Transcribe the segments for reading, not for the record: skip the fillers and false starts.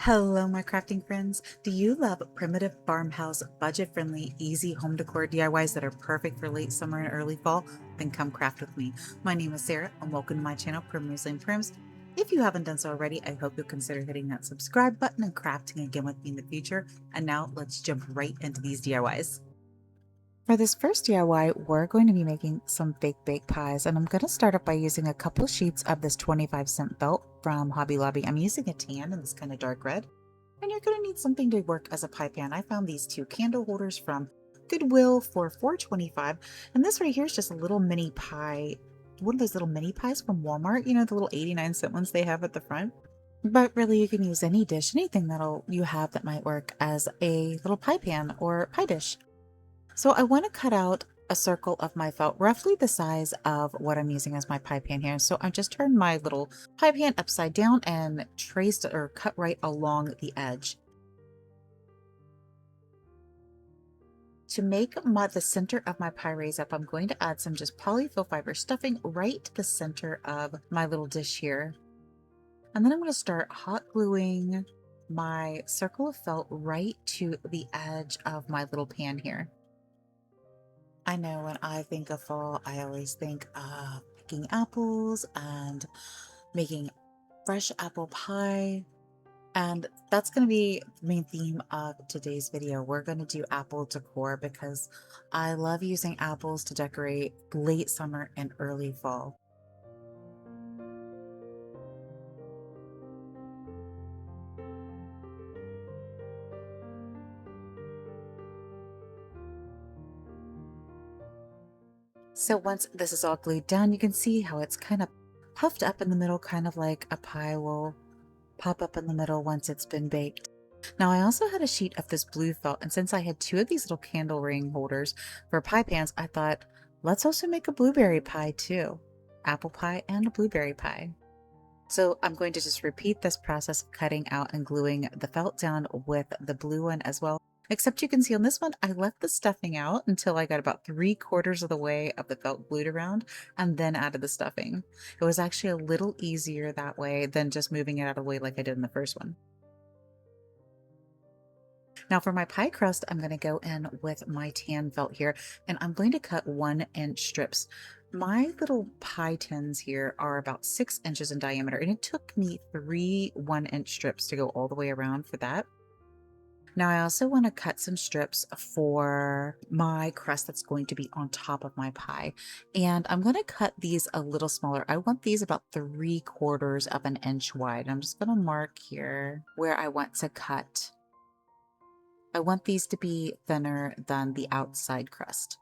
Hello, my crafting friends. Do you love primitive farmhouse, budget-friendly, easy home decor DIYs that are perfect for late summer and early fall? Then come craft with me. My name is Sarah, and welcome to my channel, Primroselaneprims. If you haven't done so already, I hope you'll consider hitting that subscribe button and crafting again with me in the future. And now let's jump right into these DIYs. For this first DIY, we're going to be making some fake bake pies, and I'm going to start off by using a couple sheets of this 25-cent felt from Hobby Lobby. I'm using a tan and this kind of dark red. And you're going to need something to work as a pie pan. I found these two candle holders from Goodwill for $4.25. And this right here is just a little mini pie, one of those little mini pies from Walmart, you know, the little 89-cent ones they have at the front. But really, you can use any dish, anything you have that might work as a little pie pan or pie dish. So I want to cut out a circle of my felt roughly the size of what I'm using as my pie pan here. So I just turned my little pie pan upside down and traced or cut right along the edge. To make the center of my pie raise up, I'm going to add some just polyfill fiber stuffing right to the center of my little dish here. And then I'm going to start hot gluing my circle of felt right to the edge of my little pan here. I know when I think of fall, I always think of picking apples and making fresh apple pie. And that's going to be the main theme of today's video. We're going to do apple decor because I love using apples to decorate late summer and early fall. So once this is all glued down, you can see how it's kind of puffed up in the middle, kind of like a pie will pop up in the middle once it's been baked. Now I also had a sheet of this blue felt, and since I had two of these little candle ring holders for pie pans, I thought, let's also make a blueberry pie too. Apple pie and a blueberry pie. So I'm going to just repeat this process of cutting out and gluing the felt down with the blue one as well. Except you can see on this one, I left the stuffing out until I got about 3/4 of the way of the felt glued around and then added the stuffing. It was actually a little easier that way than just moving it out of the way like I did in the first one. Now for my pie crust, I'm going to go in with my tan felt here, and I'm going to cut 1-inch strips. My little pie tins here are about 6 inches in diameter, and it took me 3 1-inch strips to go all the way around for that. Now I also want to cut some strips for my crust that's going to be on top of my pie. And I'm going to cut these a little smaller. I want these about 3/4 of an inch wide. I'm just going to mark here where I want to cut. I want these to be thinner than the outside crust.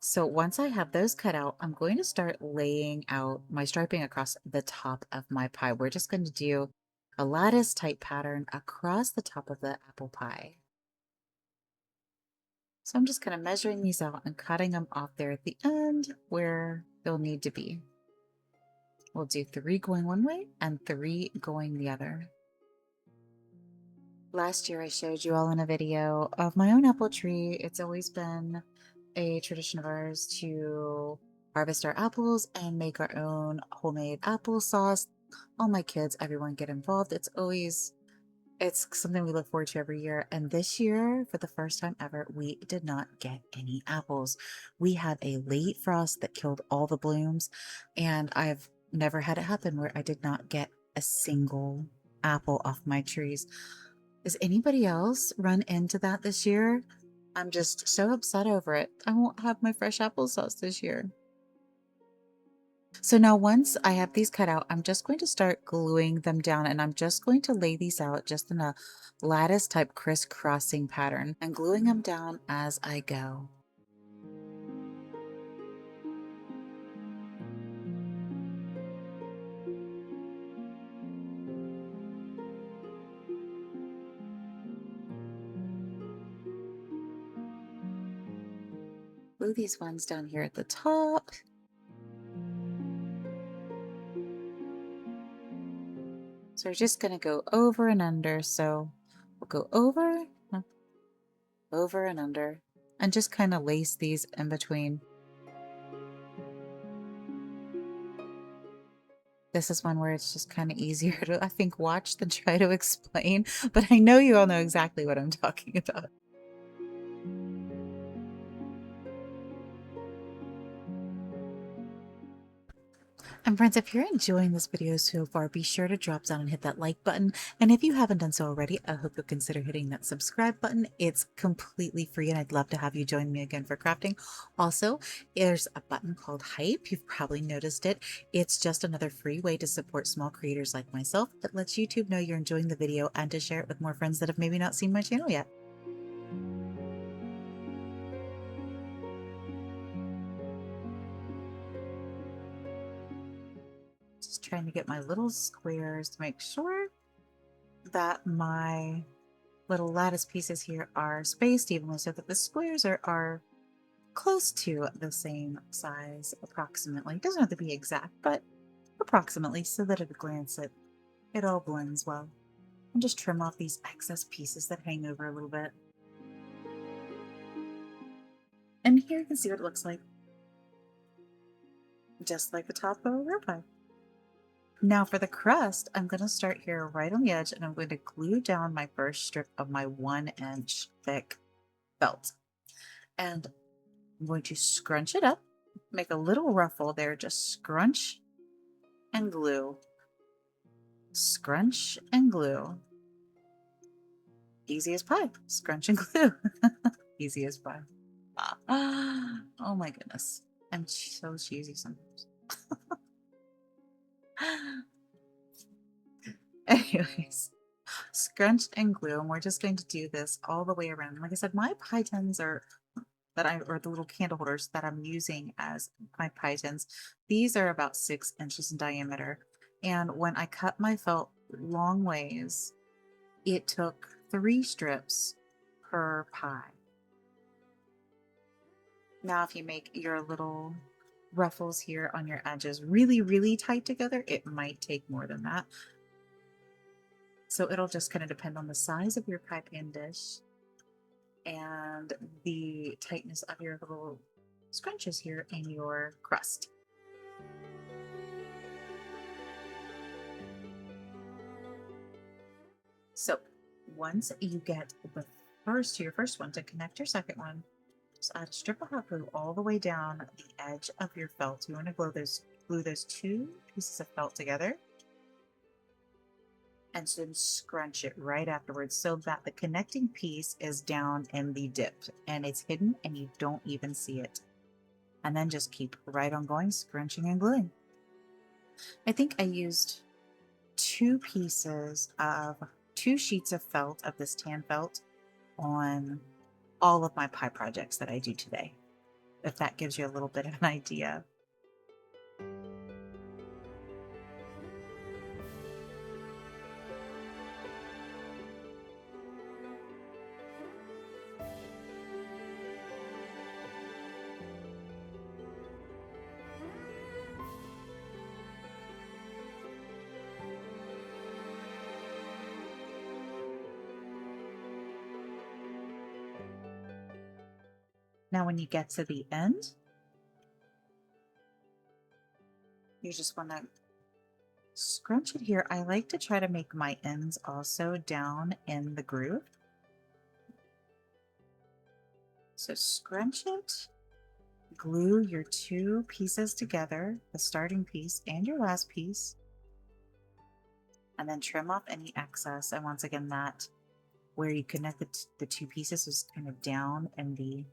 So once I have those cut out, I'm going to start laying out my striping across the top of my pie. We're just going to do a lattice type pattern across the top of the apple pie. So I'm just kind of measuring these out and cutting them off there at the end where they'll need to be. We'll do 3 going one way and 3 going the other. Last year I showed you all in a video of my own apple tree. It's always been a tradition of ours to harvest our apples and make our own homemade applesauce. All my kids, everyone get involved. It's something we look forward to every year. And this year, for the first time ever, we did not get any apples. We had a late frost that killed all the blooms, and I've never had it happen where I did not get a single apple off my trees. Does anybody else run into that this year? I'm just so upset over it. I won't have my fresh applesauce this year. So now once I have these cut out, I'm just going to start gluing them down, and I'm just going to lay these out just in a lattice type crisscrossing pattern and gluing them down as I go. Glue these ones down here at the top. So we're just going to go over and under. So we'll go over and under, and just kind of lace these in between. This is one where it's just kind of easier to, I think, watch than try to explain, but I know you all know exactly what I'm talking about. And friends, if you're enjoying this video so far, be sure to drop down and hit that like button. And if you haven't done so already, I hope you'll consider hitting that subscribe button. It's completely free and I'd love to have you join me again for crafting. Also, there's a button called Hype. You've probably noticed it. It's just another free way to support small creators like myself that lets YouTube know you're enjoying the video and to share it with more friends that have maybe not seen my channel yet. Just trying to get my little squares to make sure that my little lattice pieces here are spaced evenly so that the squares are close to the same size approximately. It doesn't have to be exact, but approximately, so that at a glance it all blends well. And just trim off these excess pieces that hang over a little bit. And here you can see what it looks like. Just like the top of a rib pie. Now for the crust, I'm going to start here right on the edge and I'm going to glue down my first strip of my 1-inch thick felt. And I'm going to scrunch it up, make a little ruffle there, just scrunch and glue. Scrunch and glue. Easy as pie. Scrunch and glue. Easy as pie. Oh my goodness. I'm so cheesy sometimes. Anyways, scrunched and glue, and we're just going to do this all the way around. Like I said, my pie tins are or the little candle holders that I'm using as my pie tins. These are about 6 inches in diameter. And when I cut my felt long ways, it took 3 strips per pie. Now, if you make your little ruffles here on your edges really, really tight together, it might take more than that. So it'll just kind of depend on the size of your pie pan dish and the tightness of your little scrunches here in your crust. So once you get your first one to connect your second one, just add a strip of hot glue all the way down the edge of your felt. You want to glue those 2 pieces of felt together and then scrunch it right afterwards so that the connecting piece is down in the dip and it's hidden and you don't even see it. And then just keep right on going, scrunching and gluing. I think I used 2 sheets of felt, of this tan felt, on all of my pie projects that I do today, if that gives you a little bit of an idea. Now, when you get to the end, you just want to scrunch it here. I like to try to make my ends also down in the groove. So scrunch it, glue your 2 pieces together, the starting piece and your last piece, and then trim off any excess. And once again, that where you connect the 2 pieces is kind of down in the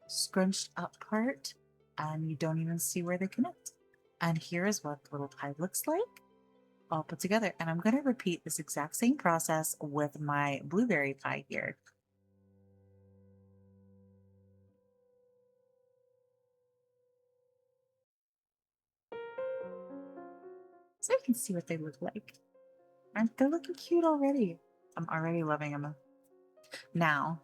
scrunched up part, and you don't even see where they connect. And here is what the little pie looks like all put together. And I'm going to repeat this exact same process with my blueberry pie here. So you can see what they look like. And they're looking cute already. I'm already loving them. Now,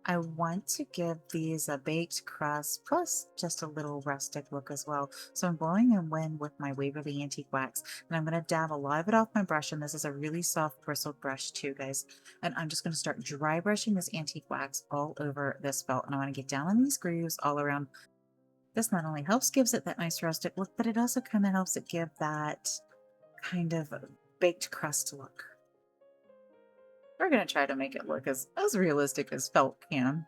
I want to give these a baked crust plus just a little rustic look as well. So I'm blowing them in with my Waverly Antique Wax, and I'm going to dab a lot of it off my brush. And this is a really soft bristled brush too, guys. And I'm just going to start dry brushing this antique wax all over this felt. And I want to get down in these grooves all around This not only helps gives it that nice rustic look, but it also kind of helps it give that kind of baked crust look. We're going to try to make it look as realistic as felt can.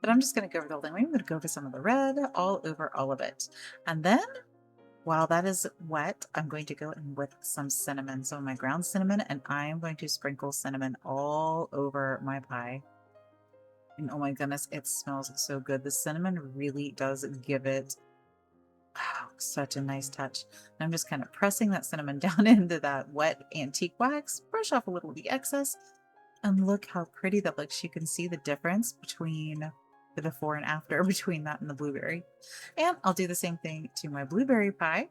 But I'm just going to go over the whole thing. I'm going to go over some of the red all over all of it. And then while that is wet, I'm going to go in with some cinnamon. So my ground cinnamon, and I'm going to sprinkle cinnamon all over my pie. And oh my goodness, it smells so good. The cinnamon really does give it such a nice touch. And I'm just kind of pressing that cinnamon down into that wet antique wax, brush off a little of the excess, and look how pretty that looks. You can see the difference between the before and after between that and the blueberry. And I'll do the same thing to my blueberry pie.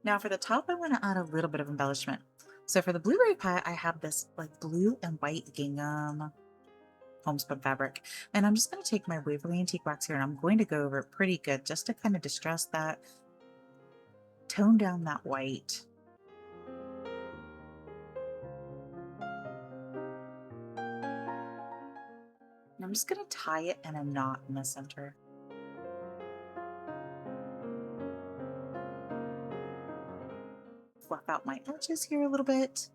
Now for the top, I want to add a little bit of embellishment. So for the blueberry pie, I have this like blue and white gingham homespun fabric. And I'm just going to take my Waverly Antique Wax here and I'm going to go over it pretty good just to kind of distress that, tone down that white. And I'm just going to tie it in a knot in the center. Fluff out my edges here a little bit.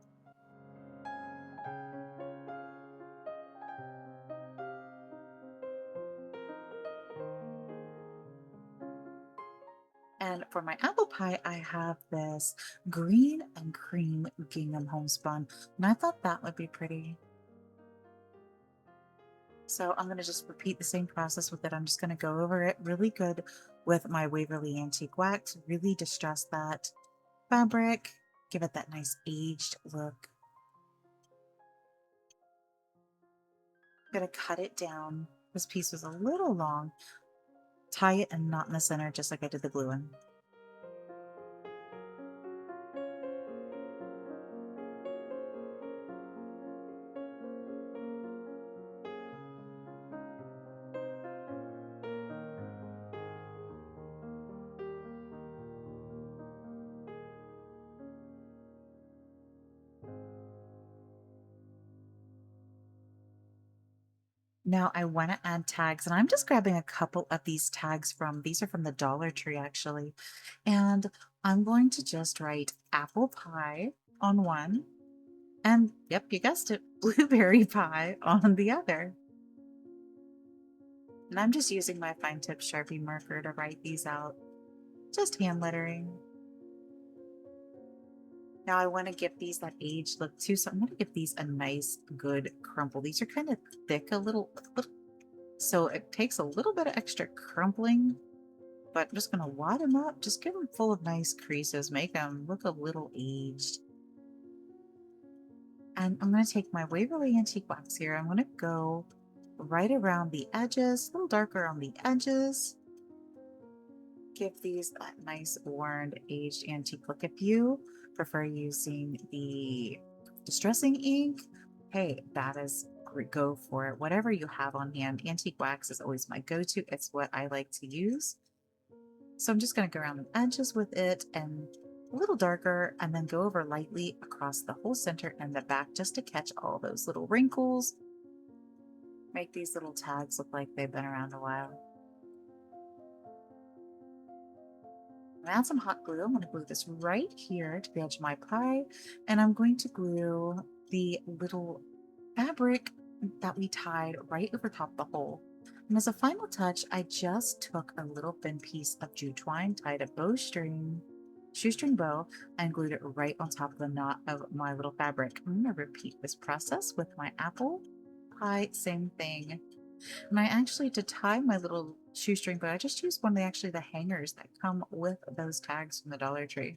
And for my apple pie, I have this green and cream gingham homespun, and I thought that would be pretty. So I'm going to just repeat the same process with it. I'm just going to go over it really good with my Waverly Antique Wax, really distress that fabric, give it that nice aged look. I'm going to cut it down. This piece was a little long. Tie it and knot in the center just like I did the blue one. Now I want to add tags, and I'm just grabbing a couple of these tags these are from the Dollar Tree actually. And I'm going to just write apple pie on one, and yep, you guessed it, blueberry pie on the other. And I'm just using my fine tip Sharpie marker to write these out, just hand lettering. Now I want to give these that aged look too, so I'm going to give these a nice good crumple. These are kind of thick, a little, so it takes a little bit of extra crumpling, but I'm just going to wad them up, just give them full of nice creases, make them look a little aged. And I'm going to take my Waverly Antique Wax here. I'm going to go right around the edges, a little darker on the edges. Give these that nice worn aged antique look. If you prefer using the distressing ink, hey, that is great, go for it. Whatever you have on hand, antique wax is always my go-to. It's what I like to use. So I'm just going to go around the edges with it and a little darker, and then go over lightly across the whole center and the back just to catch all those little wrinkles. Make these little tags look like they've been around a while. Add some hot glue. I'm going to glue this right here to the edge of my pie, and I'm going to glue the little fabric that we tied right over top the hole. And as a final touch, I just took a little thin piece of jute twine, tied a shoestring bow, and glued it right on top of the knot of my little fabric. I'm going to repeat this process with my apple pie, same thing. And I actually, to tie my little shoestring bow, I just used one of the hangers that come with those tags from the Dollar Tree.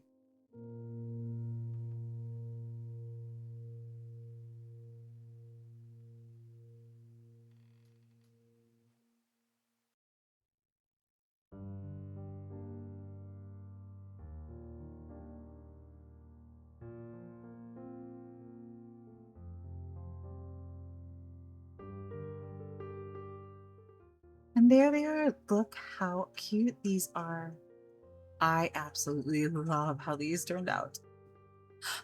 And there they are. Look how cute these are. I absolutely love how these turned out.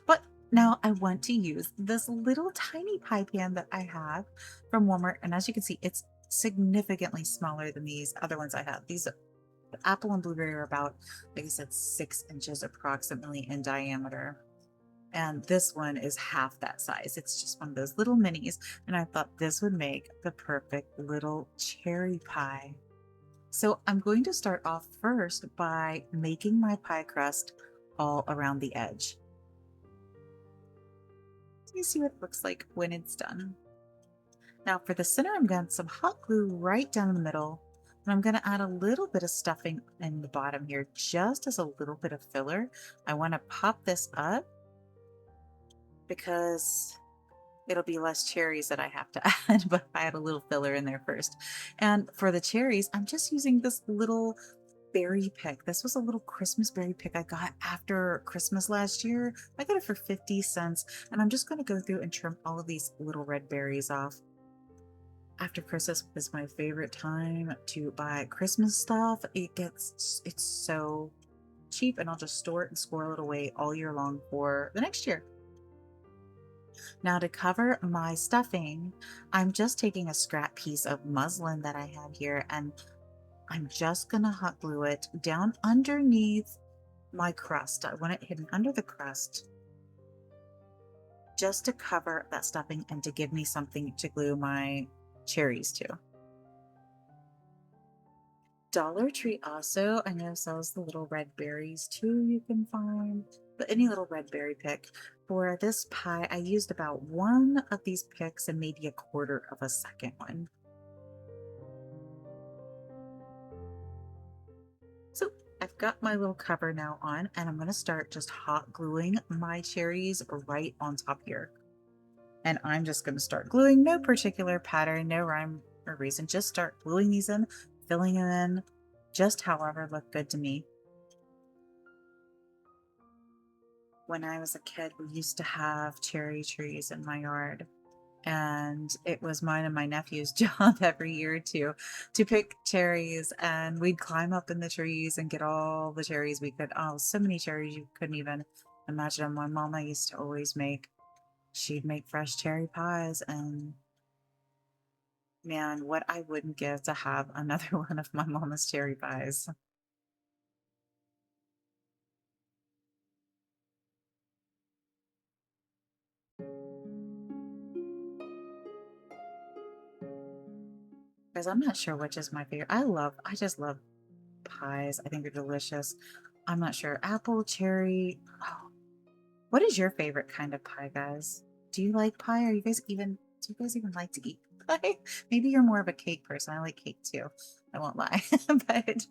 But now I want to use this little tiny pie pan that I have from Walmart. And as you can see, it's significantly smaller than these other ones I have. These the apple and blueberry are about, like I said, 6 inches approximately in diameter. And this one is half that size. It's just one of those little minis. And I thought this would make the perfect little cherry pie. So I'm going to start off first by making my pie crust all around the edge. You see what it looks like when it's done. Now for the center, I'm going to some hot glue right down in the middle. And I'm going to add a little bit of stuffing in the bottom here, just as a little bit of filler. I want to pop this up because it'll be less cherries that I have to add, but I add a little filler in there first. And for the cherries, I'm just using this little berry pick. This was a little Christmas berry pick I got after Christmas last year. I got it for 50 cents. And I'm just going to go through and trim all of these little red berries off. After Christmas is my favorite time to buy Christmas stuff. It's so cheap, and I'll just store it and squirrel it away all year long for the next year. Now to cover my stuffing, I'm just taking a scrap piece of muslin that I have here, and I'm just gonna hot glue it down underneath my crust. I want it hidden under the crust just to cover that stuffing and to give me something to glue my cherries to. Dollar Tree also, I know, sells the little red berries too, you can find, but any little red berry pick. For this pie, I used about one of these picks and maybe a quarter of a second one. So I've got my little cover now on, and I'm going to start just hot gluing my cherries right on top here. And I'm just going to start gluing, no particular pattern, no rhyme or reason, just start gluing these in, filling them in, just however look good to me. When I was a kid, we used to have cherry trees in my yard, and it was mine and my nephew's job every year to pick cherries, and we'd climb up in the trees and get all the cherries we could. Oh, so many cherries you couldn't even imagine. My mama used to always make, she'd make fresh cherry pies, and man, what I wouldn't give to have another one of my mama's cherry pies. Because I'm not sure which is my favorite. I just love pies. I think they're delicious. I'm not sure. Apple, cherry. Oh, what is your favorite kind of pie, guys? Do you like pie? Do you guys even like to eat pie? Maybe you're more of a cake person. I like cake too. I won't lie. But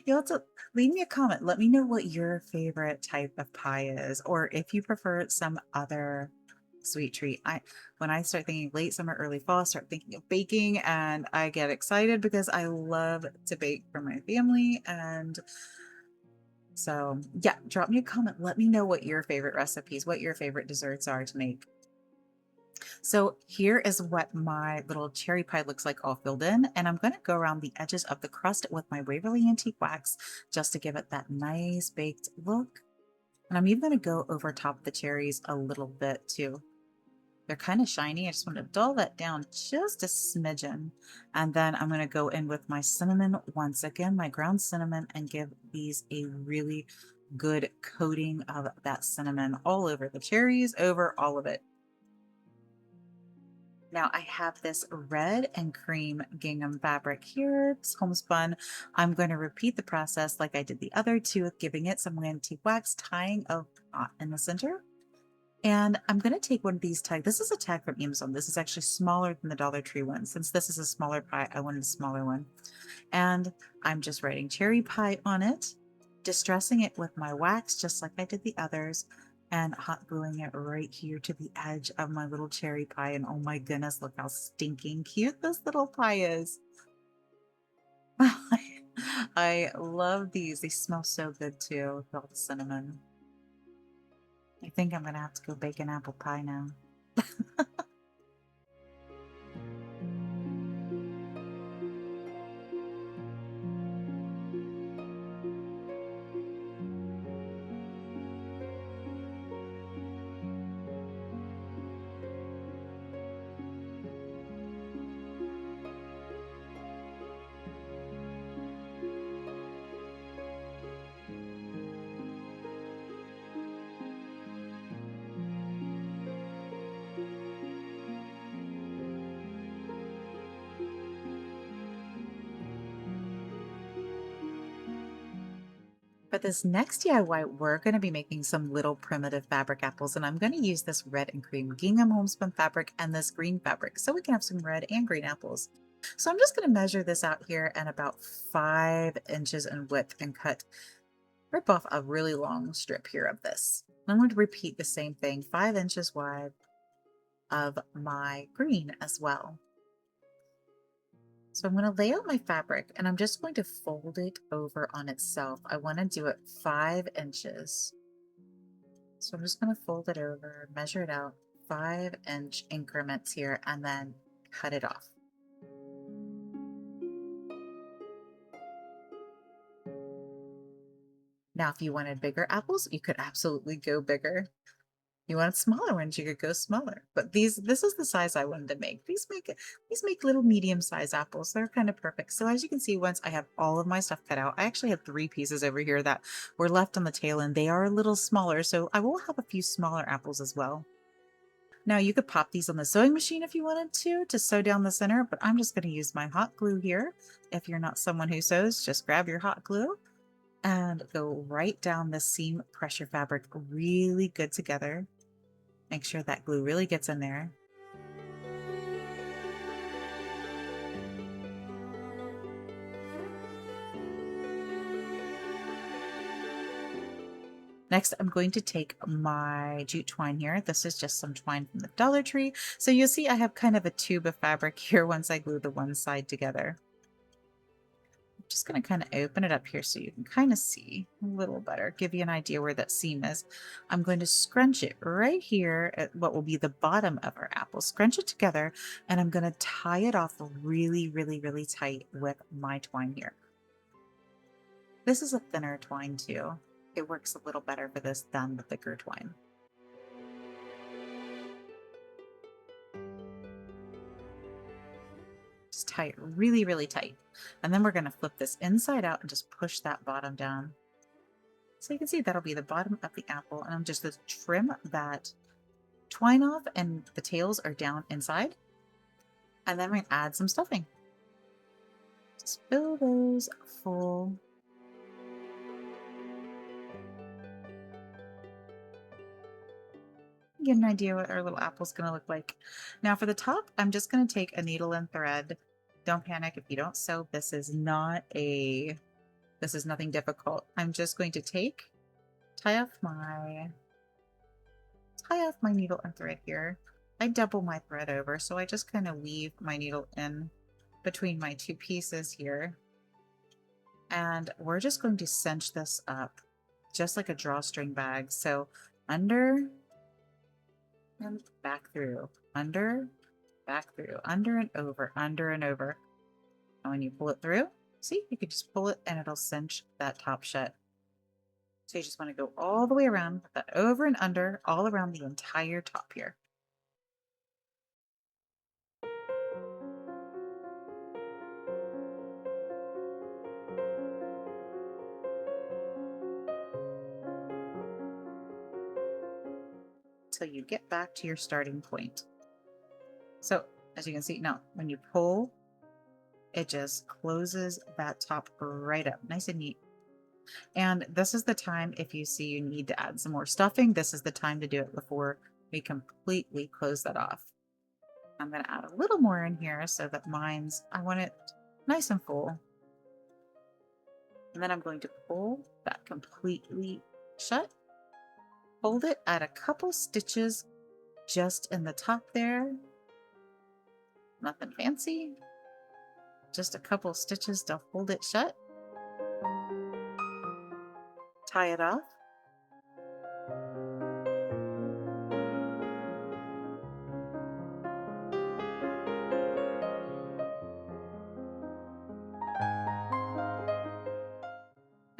you'll have to leave me a comment. Let me know what your favorite type of pie is, or if you prefer some other sweet treat. When I start thinking late summer, early fall, I start thinking of baking, and I get excited because I love to bake for my family. And so yeah, drop me a comment. Let me know what your favorite recipes, what your favorite desserts are to make. So here is what my little cherry pie looks like all filled in. And I'm going to go around the edges of the crust with my Waverly Antique Wax just to give it that nice baked look. And I'm even going to go over top the cherries a little bit too. They're kind of shiny. I just want to dull that down just a smidgen. And then I'm going to go in with my cinnamon once again, my ground cinnamon, and give these a really good coating of that cinnamon all over the cherries, over all of it. Now I have this red and cream gingham fabric here, it's homespun. I'm going to repeat the process like I did the other two, with giving it some antique wax, tying a knot in the center. And I'm going to take one of these tags. This is a tag from Amazon. This is actually smaller than the Dollar Tree one. Since this is a smaller pie, I wanted a smaller one. And I'm just writing cherry pie on it, distressing it with my wax, just like I did the others, and hot gluing it right here to the edge of my little cherry pie. And oh my goodness, look how stinking cute this little pie is. I love these. They smell so good too with all the cinnamon. I think I'm gonna have to go bake an apple pie now. For this next DIY, we're going to be making some little primitive fabric apples, and I'm going to use this red and cream gingham homespun fabric and this green fabric so we can have some red and green apples. So I'm just going to measure this out here at about 5 inches in width and rip off a really long strip here of this. I'm going to repeat the same thing, 5 inches wide of my green as well. So I'm going to lay out my fabric and I'm just going to fold it over on itself. I want to do it 5 inches. So I'm just going to fold it over, measure it out, 5 inch increments here, and then cut it off. Now, if you wanted bigger apples, you could absolutely go bigger. You want smaller ones, you could go smaller. But this is the size I wanted to make. These make little medium-sized apples. They're kind of perfect. So as you can see, once I have all of my stuff cut out, I actually have 3 pieces over here that were left on the tail and they are a little smaller. So I will have a few smaller apples as well. Now you could pop these on the sewing machine if you wanted to sew down the center, but I'm just going to use my hot glue here. If you're not someone who sews, just grab your hot glue and go right down the seam pressure fabric really good together. Make sure that glue really gets in there. Next, I'm going to take my jute twine here. This is just some twine from the Dollar Tree. So you'll see I have kind of a tube of fabric here once I glue the one side together. I'm just going to kind of open it up here so you can kind of see a little better, give you an idea where that seam is. I'm going to scrunch it right here at what will be the bottom of our apple. Scrunch it together, and I'm going to tie it off really, really, really tight with my twine here. This is a thinner twine too. It works a little better for this than the thicker twine. Just tie it really, really tight. And then we're going to flip this inside out and just push that bottom down. So you can see that'll be the bottom of the apple. And I'm just going to trim that twine off and the tails are down inside. And then we're going to add some stuffing. Just fill those full. Get an idea what our little apple's going to look like. Now for the top, I'm just going to take a needle and thread. Don't panic if you don't sew. This is nothing difficult. I'm just going to tie off my needle and thread here. I double my thread over, so I just kind of weave my needle in between my 2 pieces here. And we're just going to cinch this up just like a drawstring bag. So under and back through, under, back through, under and over, under and over. And when you pull it through, see, you can just pull it and it'll cinch that top shut. So you just want to go all the way around, put that over and under, all around the entire top here. Till you get back to your starting point. So as you can see now, when you pull, it just closes that top right up, nice and neat. And this is the time, if you see you need to add some more stuffing, this is the time to do it before we completely close that off. I'm going to add a little more in here so that I want it nice and full. And then I'm going to pull that completely shut. Hold it at a couple stitches just in the top there. Nothing fancy. Just a couple stitches to hold it shut. Tie it off.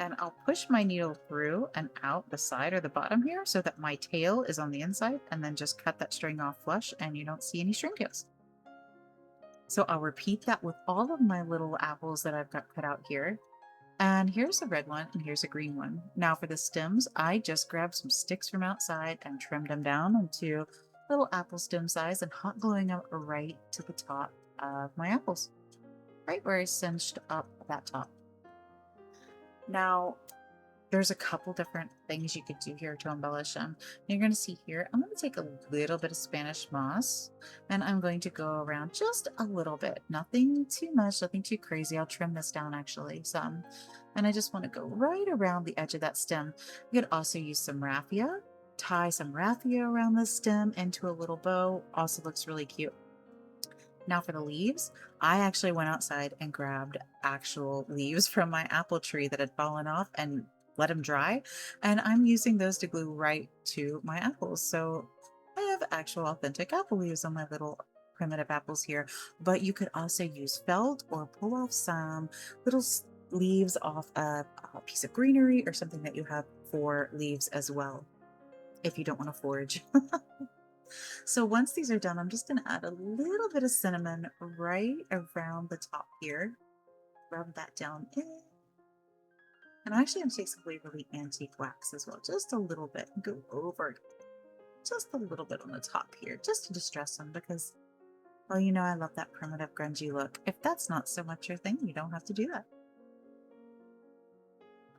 And I'll push my needle through and out the side or the bottom here so that my tail is on the inside, and then just cut that string off flush and you don't see any string tails. So I'll repeat that with all of my little apples that I've got cut out here. And here's a red one and here's a green one. Now for the stems, I just grabbed some sticks from outside and trimmed them down into little apple stem size and hot gluing them right to the top of my apples, right where I cinched up that top. Now, There's a couple different things you could do here to embellish them. You're going to see here, I'm going to take a little bit of Spanish moss and I'm going to go around just a little bit. Nothing too much, nothing too crazy. I'll trim this down actually some. And I just want to go right around the edge of that stem. You could also use some raffia, tie some raffia around the stem into a little bow. Also looks really cute. Now for the leaves, I actually went outside and grabbed actual leaves from my apple tree that had fallen off and let them dry. And I'm using those to glue right to my apples. So I have actual authentic apple leaves on my little primitive apples here. But you could also use felt or pull off some little leaves off a piece of greenery or something that you have for leaves as well, if you don't want to forage. So once these are done, I'm just going to add a little bit of cinnamon right around the top here. Rub that down in. And I'm actually going to take some Waverly Antique Wax as well, just a little bit, and go over just a little bit on the top here, just to distress them because, well, you know, I love that primitive grungy look. If that's not so much your thing, you don't have to do that.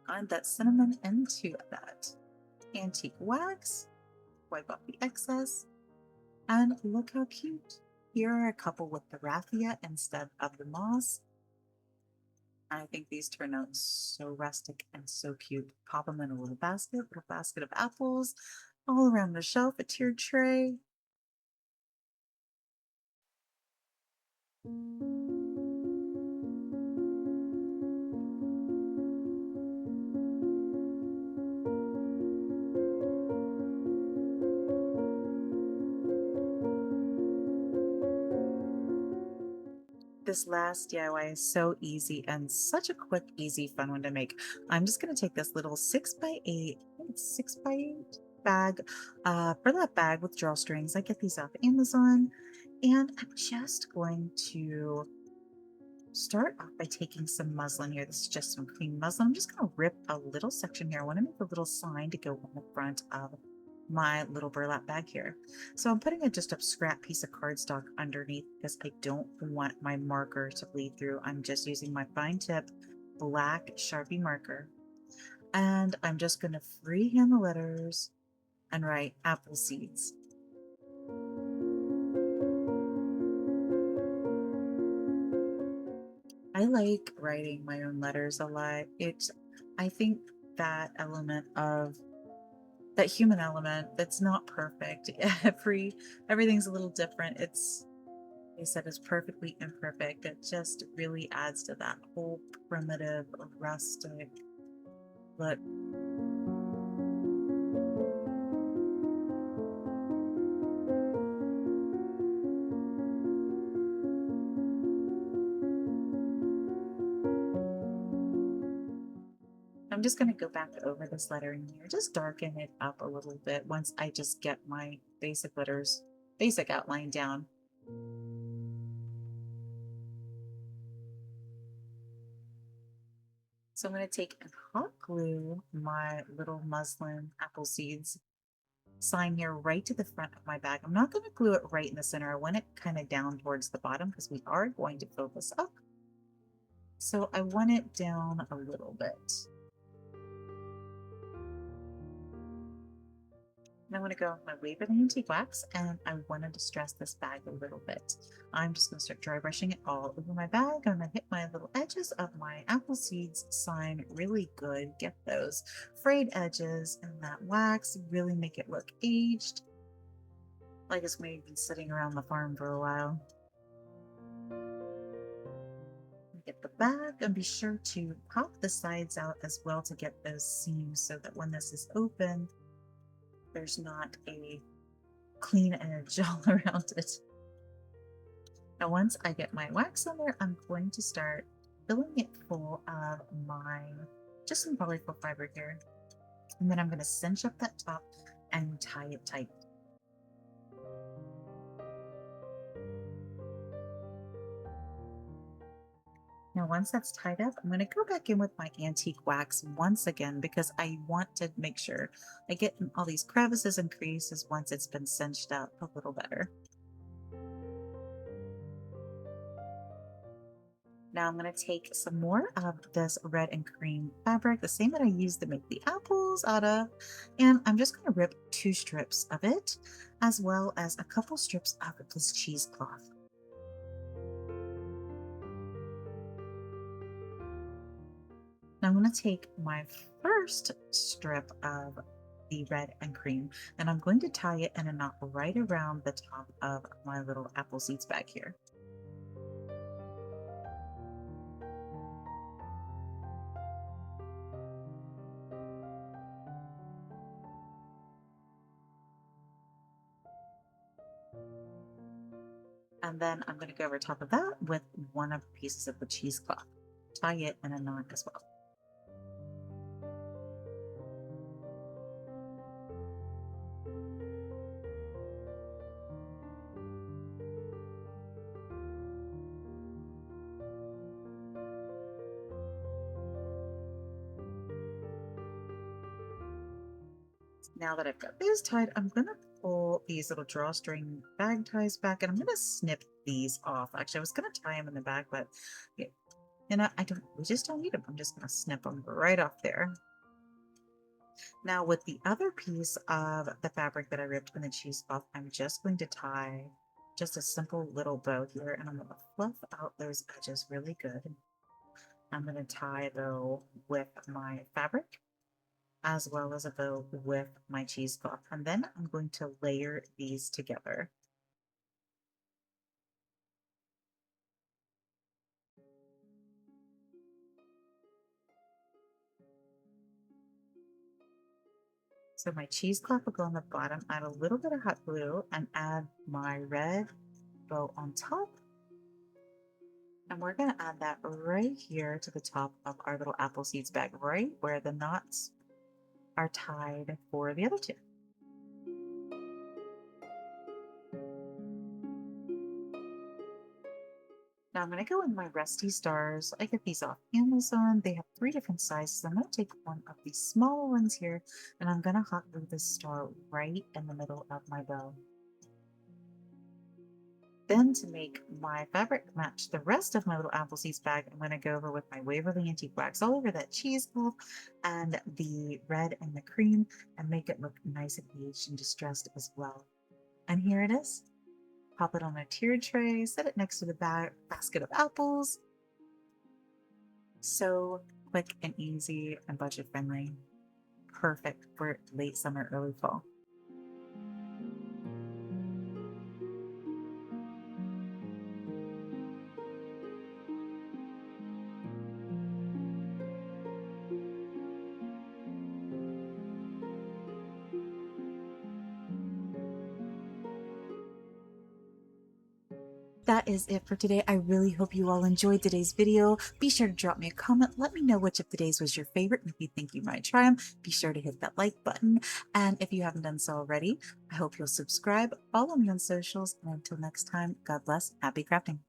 Add that cinnamon into that antique wax, wipe off the excess. And look how cute. Here are a couple with the raffia instead of the moss. I think these turn out so rustic and so cute. Pop them in a little basket of apples, all around the shelf, a tiered tray. This last DIY is so easy and such a quick, easy, fun one to make. I'm just going to take this little 6x8, I think it's 6x8 bag, burlap bag with drawstrings. I get these off Amazon, and I'm just going to start off by taking some muslin here. This is just some cream muslin. I'm just going to rip a little section here. I want to make a little sign to go on the front of my little burlap bag here. So I'm putting just a scrap piece of cardstock underneath because I don't want my marker to bleed through. I'm just using my fine tip black Sharpie marker. And I'm just going to freehand the letters and write apple seeds. I like writing my own letters a lot. I think that element of that human element that's not perfect. Everything's a little different. It's they said is perfectly imperfect. It just really adds to that whole primitive, rustic look. I'm just going to go back over this lettering here, just darken it up a little bit once I just get my basic letters, basic outline down. So I'm going to take and hot glue my little muslin apple seeds sign here right to the front of my bag. I'm not going to glue it right in the center. I want it kind of down towards the bottom because we are going to fill this up. So I want it down a little bit. And I want to go with my Waverly Antique Wax, and I want to distress this bag a little bit. I'm just going to start dry brushing it all over my bag. I'm going to hit my little edges of my apple seeds sign really good. Get those frayed edges and that wax, really make it look aged, like it's maybe been sitting around the farm for a while. Get the bag and be sure to pop the sides out as well to get those seams so that when this is open, there's not a clean edge all around it. Now, once I get my wax on there, I'm going to start filling it full of just some polyfill fiber here. And then I'm going to cinch up that top and tie it tight. Now, once that's tied up, I'm going to go back in with my antique wax once again because I want to make sure I get in all these crevices and creases once it's been cinched up a little better. Now I'm going to take some more of this red and cream fabric, the same that I used to make the apples out of, and I'm just going to rip 2 strips of it, as well as a couple strips of this cheesecloth. Now I'm going to take my first strip of the red and cream, and I'm going to tie it in a knot right around the top of my little apple seeds bag here. And then I'm going to go over top of that with one of the pieces of the cheesecloth. Tie it in a knot as well. Now that I've got those tied, I'm going to pull these little drawstring bag ties back and I'm going to snip these off. Actually, I was going to tie them in the back, but yeah, we just don't need them. I'm just going to snip them right off there. Now with the other piece of the fabric that I ripped in the cheesecloth, I'm just going to tie just a simple little bow here and I'm going to fluff out those edges really good. I'm going to tie though with my fabric as well as a bow with my cheesecloth. And then I'm going to layer these together. So my cheesecloth will go on the bottom, add a little bit of hot glue and add my red bow on top. And we're going to add that right here to the top of our little apple seeds bag, right where the knots are tied for the other two. Now I'm going to go in my Rusty Stars. I get these off Amazon. They have 3 different sizes. I'm going to take one of these smaller ones here and I'm going to hot glue this star right in the middle of my bow. Then to make my fabric match the rest of my little apple seeds bag, I'm going to go over with my Waverly Antique Wax all over that cheesecloth and the red and the cream and make it look nice and aged and distressed as well. And here it is. Pop it on a tiered tray, set it next to the basket of apples. So quick and easy and budget friendly. Perfect for late summer, early fall. That is it for today. I really hope you all enjoyed today's video. Be sure to drop me a comment. Let me know which of today's was your favorite. And if you think you might try them, be sure to hit that like button. And if you haven't done so already, I hope you'll subscribe, follow me on socials. And until next time, God bless. Happy crafting.